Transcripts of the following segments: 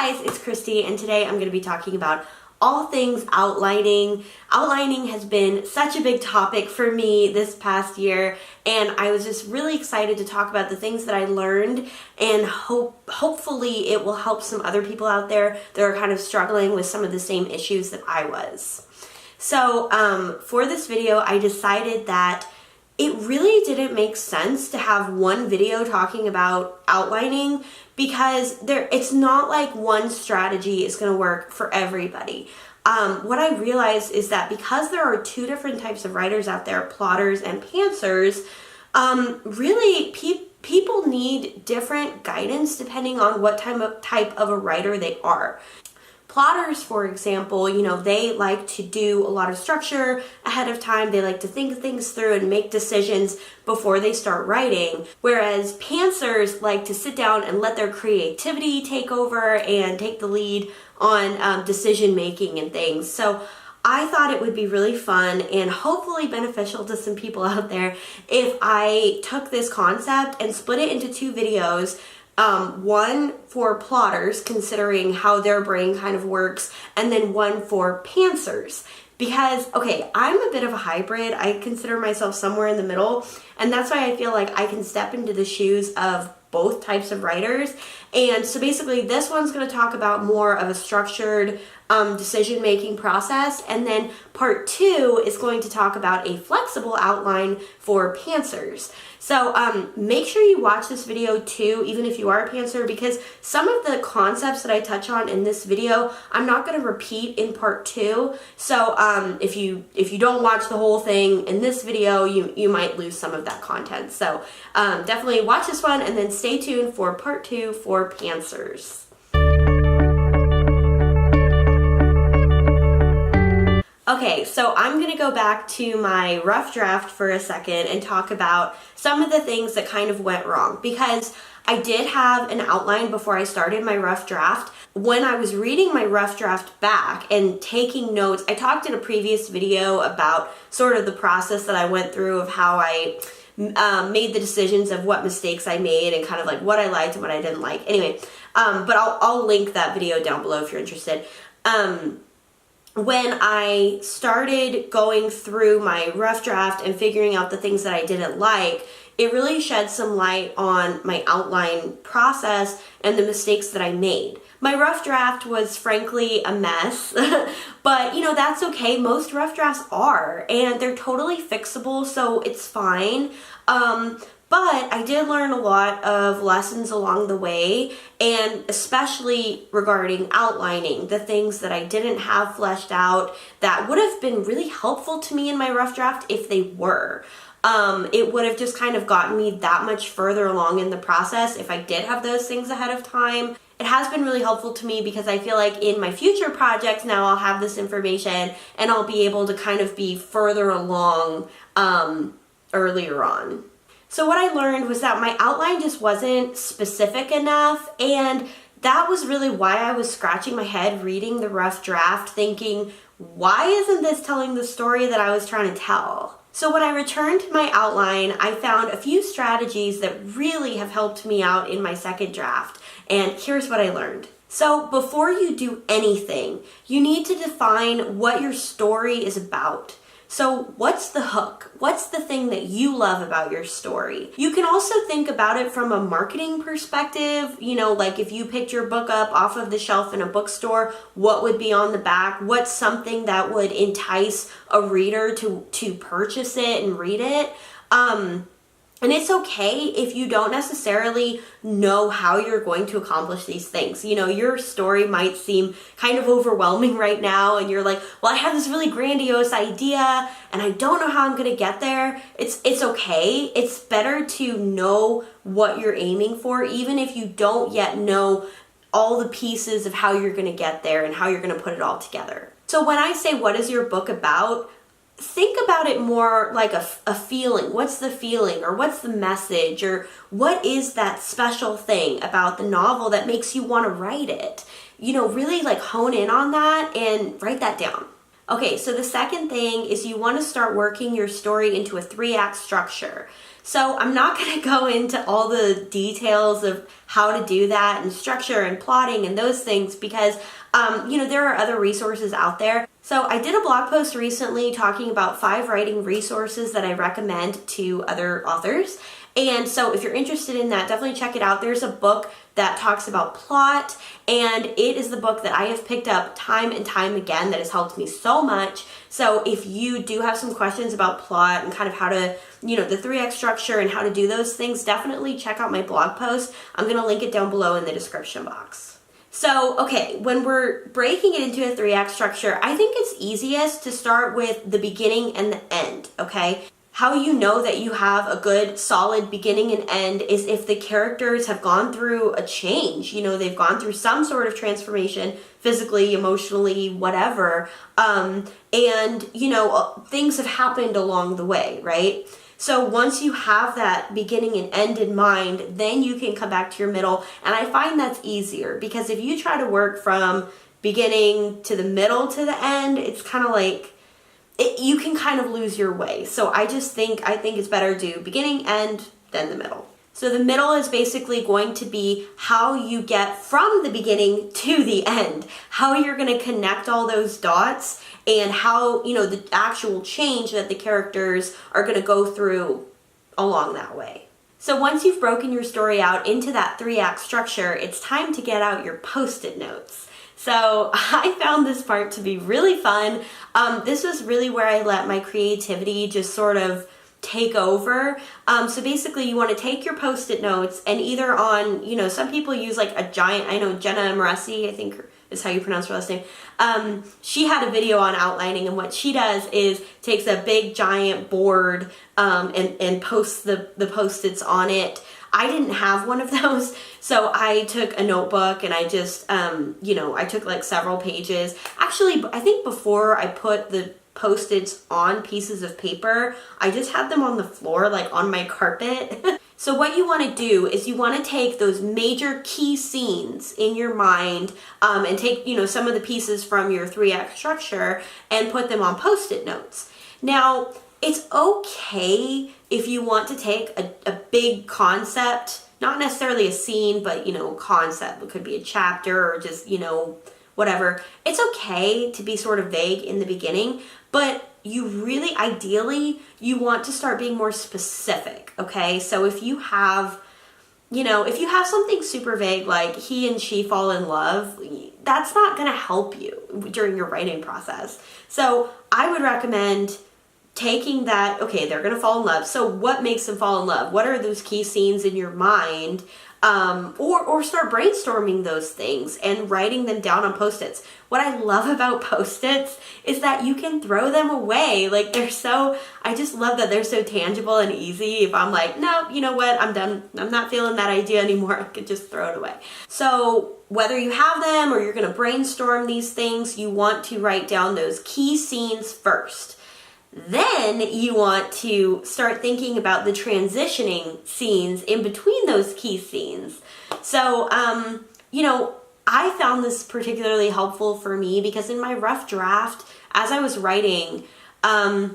Hey guys, it's Christy, and today I'm going to be talking about all things outlining. Outlining has been such a big topic for me this past year, and I was just really excited to talk about the things that I learned, and hopefully it will help some other people out there that are kind of struggling with some of the same issues that I was. So for this video, I decided that it really didn't make sense to have one video talking about outlining because it's not like one strategy is going to work for everybody. What I realized is that because there are two different types of writers out there, plotters and pantsers, really people need different guidance depending on what type of a writer they are. Plotters, for example, they like to do a lot of structure ahead of time. They like to think things through and make decisions before they start writing. Whereas pantsers like to sit down and let their creativity take over and take the lead on decision making and things. So I thought it would be really fun and hopefully beneficial to some people out there if I took this concept and split it into two videos. One for plotters, considering how their brain kind of works, and then one for pantsers. Because, okay, I'm a bit of a hybrid. I consider myself somewhere in the middle, and that's why I feel like I can step into the shoes of both types of writers. And so basically this one's going to talk about more of a structured decision-making process, and then part two is going to talk about a flexible outline for pantsers. So make sure you watch this video too, even if you are a pantser, because some of the concepts that I touch on in this video, I'm not going to repeat in part two. So if you don't watch the whole thing in this video, you might lose some of that content. So definitely watch this one and then stay tuned for part two for pantsers. Okay, so I'm going to go back to my rough draft for a second and talk about some of the things that kind of went wrong, because I did have an outline before I started my rough draft. When I was reading my rough draft back and taking notes, I talked in a previous video about sort of the process that I went through of how I made the decisions of what mistakes I made and kind of like what I liked and what I didn't like. Anyway, but I'll link that video down below if you're interested. When I started going through my rough draft and figuring out the things that I didn't like, it really shed some light on my outline process and the mistakes that I made. My rough draft was frankly a mess, but that's okay. Most rough drafts are, and they're totally fixable, so it's fine. But I did learn a lot of lessons along the way, and especially regarding outlining, the things that I didn't have fleshed out that would have been really helpful to me in my rough draft if they were. It would have just kind of gotten me that much further along in the process if I did have those things ahead of time. It has been really helpful to me because I feel like in my future projects now I'll have this information and I'll be able to kind of be further along earlier on. So what I learned was that my outline just wasn't specific enough, and that was really why I was scratching my head reading the rough draft thinking, why isn't this telling the story that I was trying to tell? So when I returned to my outline, I found a few strategies that really have helped me out in my second draft, and here's what I learned. So before you do anything, you need to define what your story is about. So what's the hook? What's the thing that you love about your story? You can also think about it from a marketing perspective. Like if you picked your book up off of the shelf in a bookstore, what would be on the back? What's something that would entice a reader to purchase it and read it? And it's okay if you don't necessarily know how you're going to accomplish these things. Your story might seem kind of overwhelming right now and you're like, well, I have this really grandiose idea and I don't know how I'm going to get there. It's okay. It's better to know what you're aiming for, even if you don't yet know all the pieces of how you're going to get there and how you're going to put it all together. So when I say, what is your book about? Think about it more like a feeling. What's the feeling, or what's the message, or what is that special thing about the novel that makes you want to write it? Really like hone in on that and write that down. Okay, so the second thing is you want to start working your story into a 3-act structure. So I'm not going to go into all the details of how to do that and structure and plotting and those things because, there are other resources out there. So I did a blog post recently talking about 5 writing resources that I recommend to other authors. And so if you're interested in that, definitely check it out. There's a book that talks about plot, and it is the book that I have picked up time and time again that has helped me so much. So if you do have some questions about plot and kind of how to, the 3-act structure and how to do those things, definitely check out my blog post. I'm going to link it down below in the description box. So, okay, when we're breaking it into a 3-act structure, I think it's easiest to start with the beginning and the end, okay? How you know that you have a good, solid beginning and end is if the characters have gone through a change. They've gone through some sort of transformation, physically, emotionally, whatever. Things have happened along the way, right? So once you have that beginning and end in mind, then you can come back to your middle. And I find that's easier because if you try to work from beginning to the middle to the end, it's kind of like, you can kind of lose your way. So I think it's better to do beginning, end, then the middle. So the middle is basically going to be how you get from the beginning to the end, how you're going to connect all those dots and how, the actual change that the characters are going to go through along that way. So once you've broken your story out into that 3-act structure, it's time to get out your Post-it notes. So I found this part to be really fun. This was really where I let my creativity just sort of take over. So basically you want to take your Post-it notes and either on, some people use like a giant, I know Jenna Maressi, I think is how you pronounce her last name. She had a video on outlining, and what she does is takes a big giant board and posts the Post-its on it. I didn't have one of those, so I took a notebook and I just, I took like several pages. Actually, I think before I put the Post-its on pieces of paper, I just had them on the floor, like on my carpet. So what you want to do is you want to take those major key scenes in your mind and take, some of the pieces from your 3-act structure and put them on Post-it notes. Now, it's okay if you want to take a big concept, not necessarily a scene, but, concept. It could be a chapter or just, whatever. It's okay to be sort of vague in the beginning, but you really, ideally, you want to start being more specific, okay? So if you have, something super vague like he and she fall in love, that's not going to help you during your writing process. So I would recommend taking that, okay, they're going to fall in love. So what makes them fall in love? What are those key scenes in your mind? Or start brainstorming those things and writing them down on Post-its. What I love about Post-its is that you can throw them away. Like I just love that they're so tangible and easy. If I'm like, no, you know what, I'm done. I'm not feeling that idea anymore. I could just throw it away. So whether you have them or you're going to brainstorm these things, you want to write down those key scenes first. Then you want to start thinking about the transitioning scenes in between those key scenes. So, I found this particularly helpful for me because in my rough draft, as I was writing, I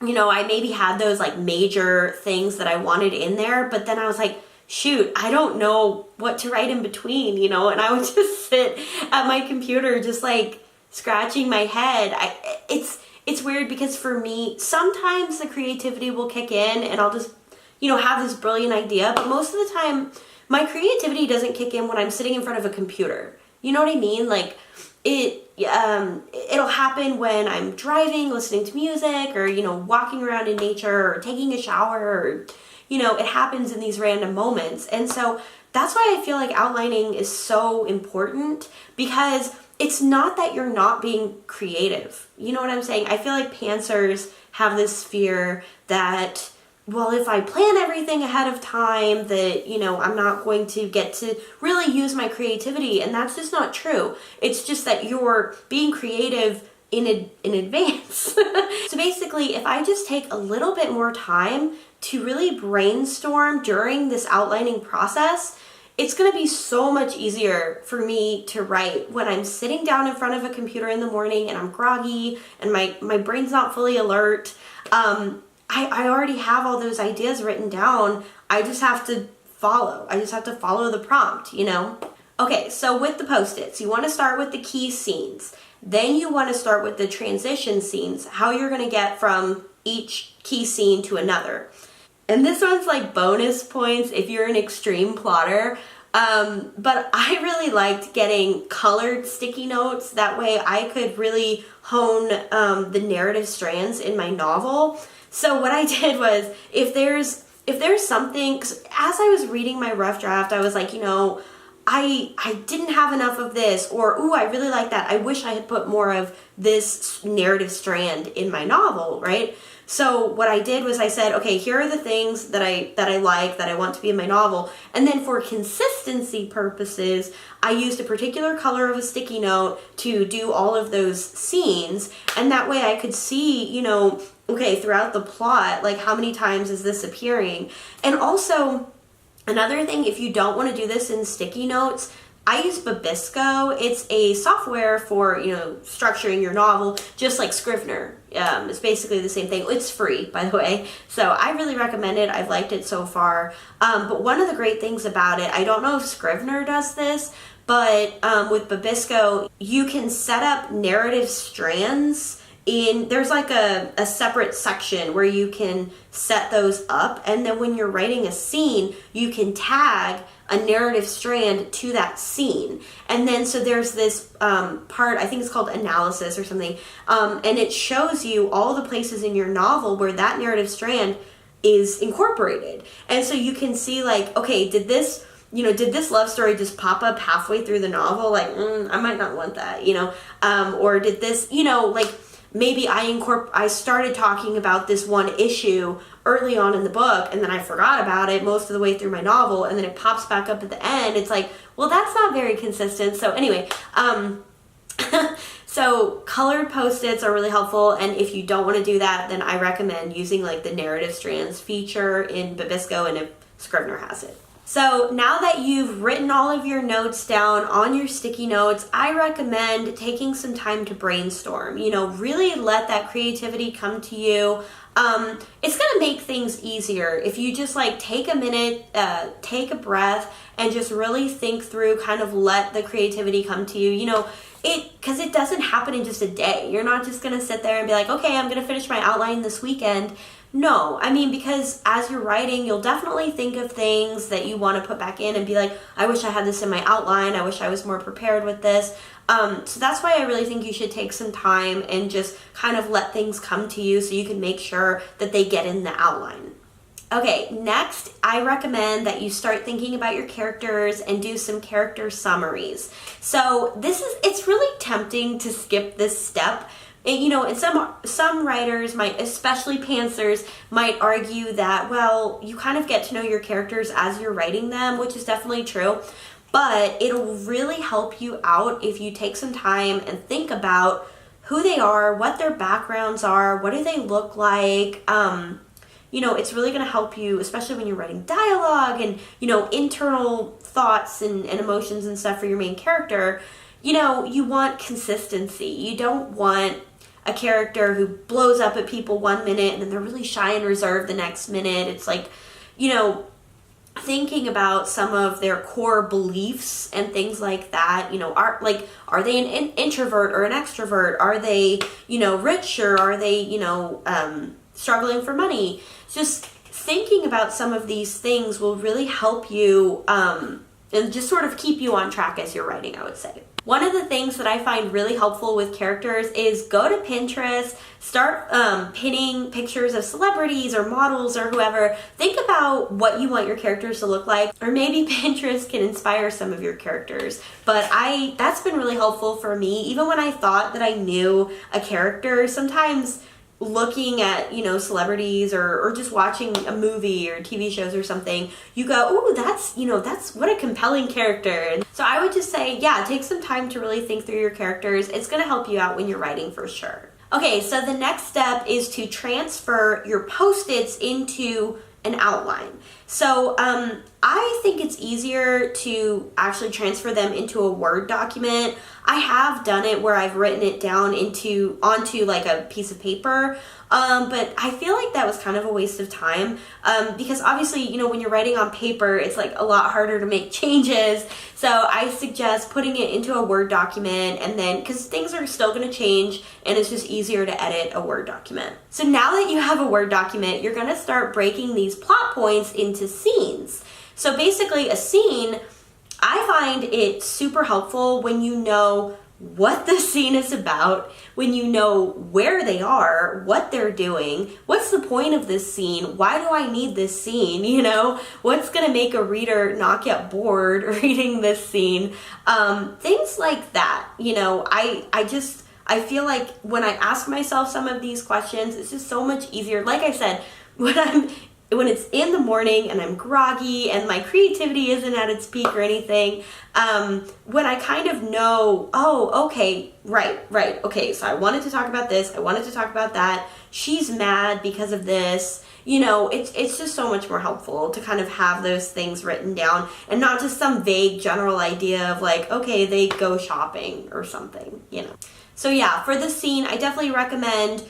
maybe had those like major things that I wanted in there, but then I was like, shoot, I don't know what to write in between, and I would just sit at my computer just like scratching my head. It's weird because for me, sometimes the creativity will kick in and I'll just, have this brilliant idea. But most of the time, my creativity doesn't kick in when I'm sitting in front of a computer. You know what I mean? Like it'll happen when I'm driving, listening to music, or, walking around in nature or taking a shower, or, it happens in these random moments. And so that's why I feel like outlining is so important, because it's not that you're not being creative. You know what I'm saying? I feel like pantsers have this fear that, well, if I plan everything ahead of time, that, I'm not going to get to really use my creativity. And that's just not true. It's just that you're being creative in advance. So basically, if I just take a little bit more time to really brainstorm during this outlining process, it's going to be so much easier for me to write when I'm sitting down in front of a computer in the morning and I'm groggy and my brain's not fully alert. I already have all those ideas written down. I just have to follow. I just have to follow the prompt, you know? Okay, so with the Post-its, you want to start with the key scenes. Then you want to start with the transition scenes, how you're going to get from each key scene to another. And this one's like bonus points if you're an extreme plotter. But I really liked getting colored sticky notes. That way I could really hone the narrative strands in my novel. So what I did was, if there's something, 'cause as I was reading my rough draft, I was like, you know, I didn't have enough of this, or, ooh, I really like that. I wish I had put more of this narrative strand in my novel, right? So what I did was I said, okay, here are the things that I like, that I want to be in my novel. And then for consistency purposes, I used a particular color of a sticky note to do all of those scenes. And that way I could see, you know, okay, throughout the plot, like how many times is this appearing? And also, another thing, if you don't want to do this in sticky notes, I use Babisco. It's a software for, you know, structuring your novel, just like Scrivener. It's basically the same thing. It's free, by the way. So I really recommend it. I've liked it so far. But one of the great things about it, I don't know if Scrivener does this, but with Babisco, you can set up narrative strands there's like a separate section where you can set those up, and then when you're writing a scene, you can tag a narrative strand to that scene. And then so there's this part, I think it's called analysis or something, and it shows you all the places in your novel where that narrative strand is incorporated. And so you can see, like, okay, did this love story just pop up halfway through the novel? Like, I might not want that, you know, or did this, you know, like, maybe I started talking about this one issue early on in the book, and then I forgot about it most of the way through my novel, and then it pops back up at the end. It's like, well, that's not very consistent. So anyway, so colored Post-its are really helpful, and if you don't want to do that, then I recommend using like the narrative strands feature in Babisco, and if Scrivener has it. So now that you've written all of your notes down on your sticky notes, I recommend taking some time to brainstorm. You know, really let that creativity come to you. It's going to make things easier if you just like take a minute, take a breath, and just really think through, kind of let the creativity come to you. You know, because it doesn't happen in just a day. You're not just going to sit there and be like, okay, I'm going to finish my outline this weekend. No, I mean, because as you're writing, you'll definitely think of things that you want to put back in and be like, I wish I had this in my outline. I wish I was more prepared with this. So that's why I really think you should take some time and just kind of let things come to you so you can make sure that they get in the outline. Okay, next, I recommend that you start thinking about your characters and do some character summaries. So it's really tempting to skip this step. And, you know, and some writers might, especially pantsers, might argue that, well, you kind of get to know your characters as you're writing them, which is definitely true. But it'll really help you out if you take some time and think about who they are, what their backgrounds are, what do they look like. You know, it's really going to help you, especially when you're writing dialogue and, you know, internal thoughts and emotions and stuff for your main character. You know, you want consistency. You don't want a character who blows up at people one minute and then they're really shy and reserved the next minute. It's like, you know, thinking about some of their core beliefs and things like that. You know, are they an introvert or an extrovert? Are they, you know, rich, or are they, you know, struggling for money? Just thinking about some of these things will really help you and just sort of keep you on track as you're writing, I would say. One of the things that I find really helpful with characters is go to Pinterest, start pinning pictures of celebrities or models or whoever. Think about what you want your characters to look like, or maybe Pinterest can inspire some of your characters. But that's been really helpful for me. Even when I thought that I knew a character, sometimes looking at, you know, celebrities or just watching a movie or TV shows or something, you go, ooh, that's what a compelling character. And so I would just say, yeah, take some time to really think through your characters. It's going to help you out when you're writing for sure. Okay, so the next step is to transfer your Post-its into an outline. So I think it's easier to actually transfer them into a Word document. I have done it where I've written it down onto like a piece of paper, but I feel like that was kind of a waste of time, because obviously, you know, when you're writing on paper, it's like a lot harder to make changes. So I suggest putting it into a Word document, and then, because things are still going to change and it's just easier to edit a Word document. So now that you have a Word document, you're going to start breaking these plot points into scenes. So basically a scene, I find it super helpful when you know what the scene is about, when you know where they are, what they're doing, what's the point of this scene, why do I need this scene, you know, what's gonna make a reader not get bored reading this scene, things like that. You know, I feel like when I ask myself some of these questions, it's just so much easier. Like I said, when it's in the morning and I'm groggy and my creativity isn't at its peak or anything, when I kind of know, oh, okay, right, okay, so I wanted to talk about this, I wanted to talk about that, she's mad because of this, you know, it's just so much more helpful to kind of have those things written down and not just some vague general idea of like, okay, they go shopping or something, you know. So yeah, for the scene, I definitely recommend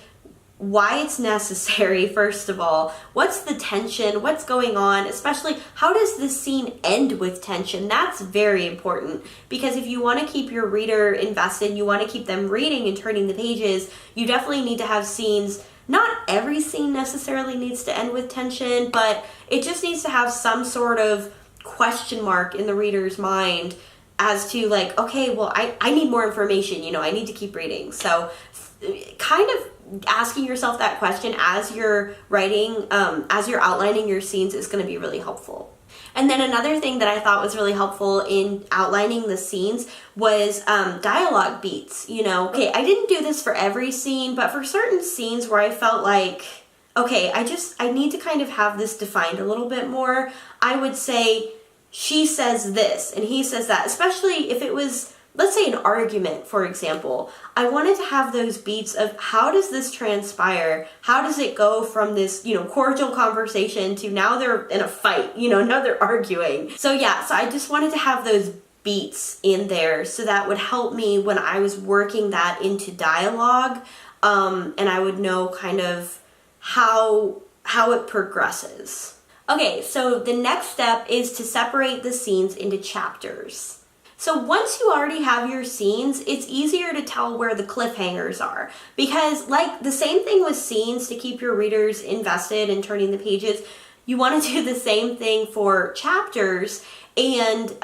why it's necessary, first of all. What's the tension? What's going on? Especially, how does this scene end with tension? That's very important, because if you want to keep your reader invested, you want to keep them reading and turning the pages, you definitely need to have scenes. Not every scene necessarily needs to end with tension, but it just needs to have some sort of question mark in the reader's mind as to like, okay, well, I need more information, you know, I need to keep reading. So kind of asking yourself that question as you're writing, as you're outlining your scenes is going to be really helpful. And then another thing that I thought was really helpful in outlining the scenes was dialogue beats. You know, okay, I didn't do this for every scene, but for certain scenes where I felt like, okay, I need to kind of have this defined a little bit more, I would say, she says this and he says that, especially if it was, let's say, an argument, for example. I wanted to have those beats of how does this transpire? How does it go from this, you know, cordial conversation to now they're in a fight, you know, now they're arguing. So yeah, so I just wanted to have those beats in there so that would help me when I was working that into dialogue, and I would know kind of how it progresses. Okay, so the next step is to separate the scenes into chapters. So once you already have your scenes, it's easier to tell where the cliffhangers are, because like the same thing with scenes to keep your readers invested in turning the pages, you want to do the same thing for chapters and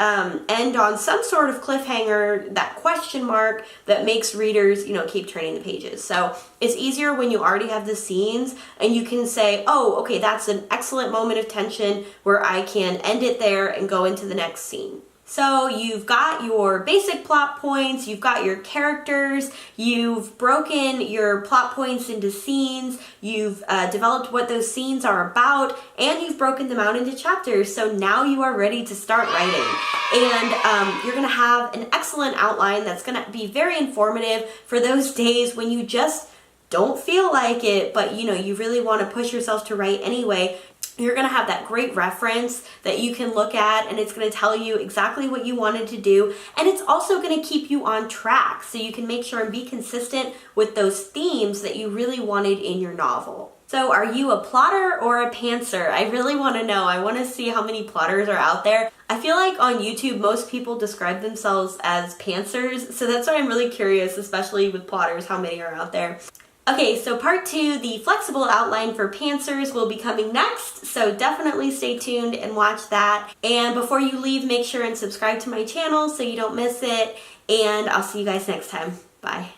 end on some sort of cliffhanger, that question mark that makes readers, you know, keep turning the pages. So it's easier when you already have the scenes and you can say, oh, okay, that's an excellent moment of tension where I can end it there and go into the next scene. So you've got your basic plot points, you've got your characters, you've broken your plot points into scenes, you've developed what those scenes are about, and you've broken them out into chapters. So now you are ready to start writing. And you're going to have an excellent outline that's going to be very informative for those days when you just don't feel like it, but you know, you really want to push yourself to write anyway. You're going to have that great reference that you can look at, and it's going to tell you exactly what you wanted to do, and it's also going to keep you on track so you can make sure and be consistent with those themes that you really wanted in your novel. So are you a plotter or a pantser? I really want to know. I want to see how many plotters are out there. I feel like on YouTube most people describe themselves as pantsers, so that's why I'm really curious, especially with plotters, how many are out there. Okay, so part 2, the flexible outline for pantsers, will be coming next, so definitely stay tuned and watch that. And before you leave, make sure and subscribe to my channel so you don't miss it, and I'll see you guys next time. Bye.